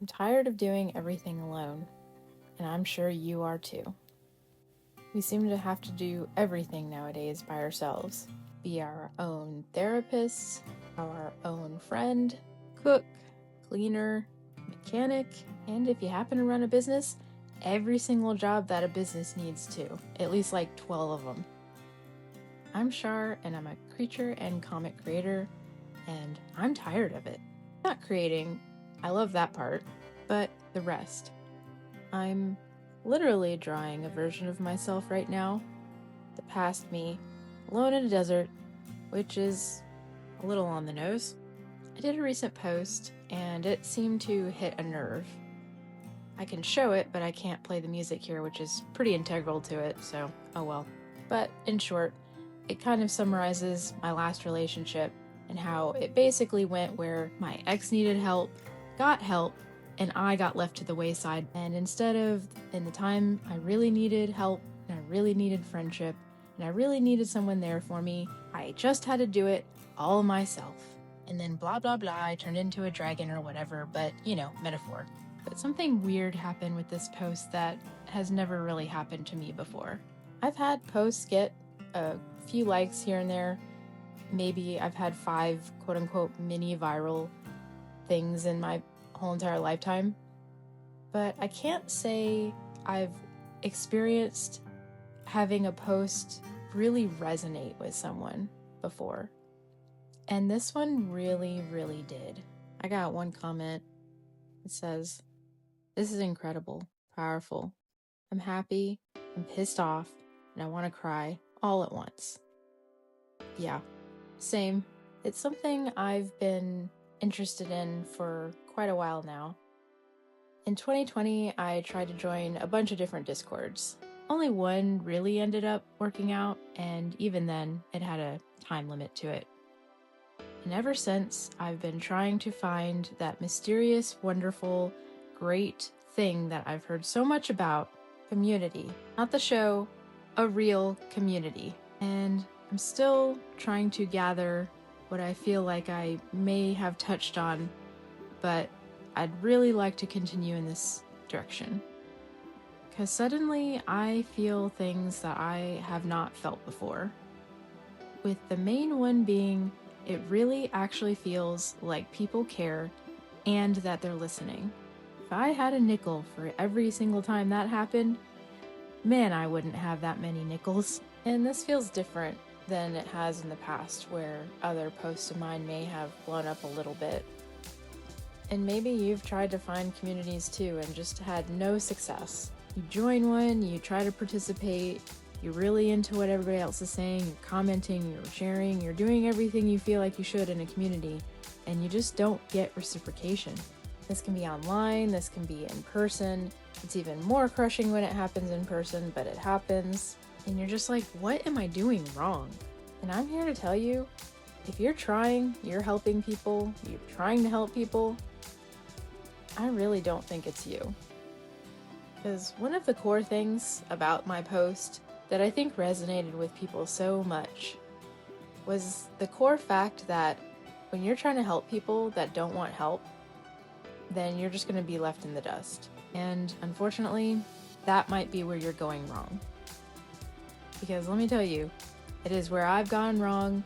I'm tired of doing everything alone, and I'm sure you are too. We seem to have to do everything nowadays by ourselves. Be our own therapists, our own friend, cook, cleaner, mechanic, and if you happen to run a business, every single job that a business needs too. At least like 12 of them. I'm Shar, and I'm a creature and comic creator, and I'm tired of it. Not creating, I love that part, but the rest. I'm literally drawing a version of myself right now, the past me, alone in a desert, which is a little on the nose. I did a recent post, and it seemed to hit a nerve. I can show it, but I can't play the music here, which is pretty integral to it, so oh well. But in short, it kind of summarizes my last relationship and how it basically went where my ex needed help, got help, and I got left to the wayside. And instead of in the time I really needed help, and I really needed friendship, and I really needed someone there for me, I just had to do it all myself. And then blah blah blah, I turned into a dragon or whatever, but metaphor. But something weird happened with this post that has never really happened to me before. I've had posts get a few likes here and there. Maybe I've had 5 quote-unquote mini viral things in my whole entire lifetime. But I can't say I've experienced having a post really resonate with someone before. And this one really, really did. I got one comment. It says, "This is incredible, powerful. I'm happy, I'm pissed off, and I want to cry all at once." Yeah, same. It's something I've been interested in for quite a while now. In 2020, I tried to join a bunch of different Discords. Only one really ended up working out, and even then, it had a time limit to it. And ever since, I've been trying to find that mysterious, wonderful, great thing that I've heard so much about, community. Not the show, a real community. And I'm still trying to gather what I feel like I may have touched on, but I'd really like to continue in this direction. Because suddenly I feel things that I have not felt before. With the main one being, it really actually feels like people care and that they're listening. If I had a nickel for every single time that happened, man, I wouldn't have that many nickels. And this feels different than it has in the past, where other posts of mine may have blown up a little bit. And maybe you've tried to find communities too and just had no success. You join one, you try to participate, you're really into what everybody else is saying, you're commenting, you're sharing, you're doing everything you feel like you should in a community, and you just don't get reciprocation. This can be online, this can be in person. It's even more crushing when it happens in person, but it happens. And you're just like, what am I doing wrong? And I'm here to tell you, if you're trying, you're helping people, you're trying to help people, I really don't think it's you. Because one of the core things about my post that I think resonated with people so much was the core fact that when you're trying to help people that don't want help, then you're just going to be left in the dust. And unfortunately, that might be where you're going wrong. Because let me tell you, it is where I've gone wrong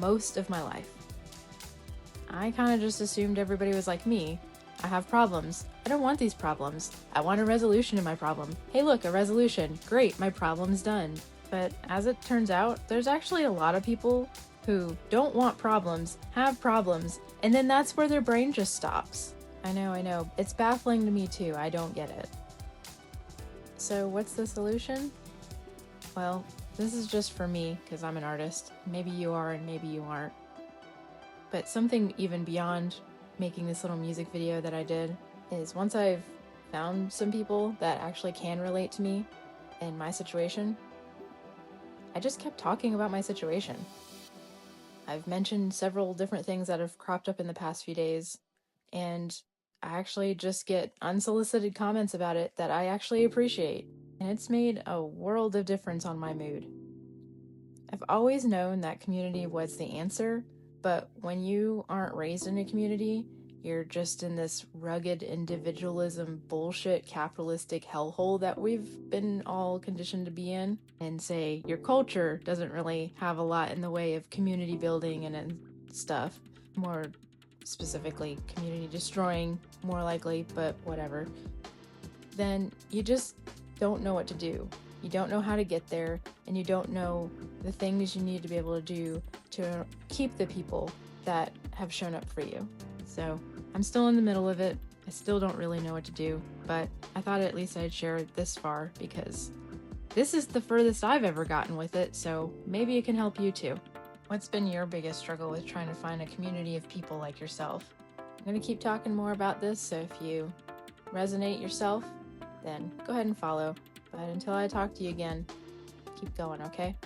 most of my life. I kind of just assumed everybody was like me. I have problems. I don't want these problems. I want a resolution to my problem. Hey look, a resolution. Great, my problem's done. But as it turns out, there's actually a lot of people who don't want problems, have problems, and then that's where their brain just stops. I know. It's baffling to me too. I don't get it. So what's the solution? Well, this is just for me because I'm an artist. Maybe you are and maybe you aren't. But something even beyond making this little music video that I did is once I've found some people that actually can relate to me and my situation, I just kept talking about my situation. I've mentioned several different things that have cropped up in the past few days, and I actually just get unsolicited comments about it that I actually appreciate, and it's made a world of difference on my mood. I've always known that community was the answer, but when you aren't raised in a community, you're just in this rugged individualism bullshit capitalistic hellhole that we've been all conditioned to be in, and say your culture doesn't really have a lot in the way of community building and stuff, more specifically community destroying, more likely, but whatever, then you just don't know what to do. You don't know how to get there, and you don't know the things you need to be able to do to keep the people that have shown up for you. So I'm still in the middle of it. I still don't really know what to do, but I thought at least I'd share it this far because this is the furthest I've ever gotten with it, so maybe it can help you too. What's been your biggest struggle with trying to find a community of people like yourself? I'm going to keep talking more about this, so if you resonate yourself, then go ahead and follow. But until I talk to you again, keep going, okay?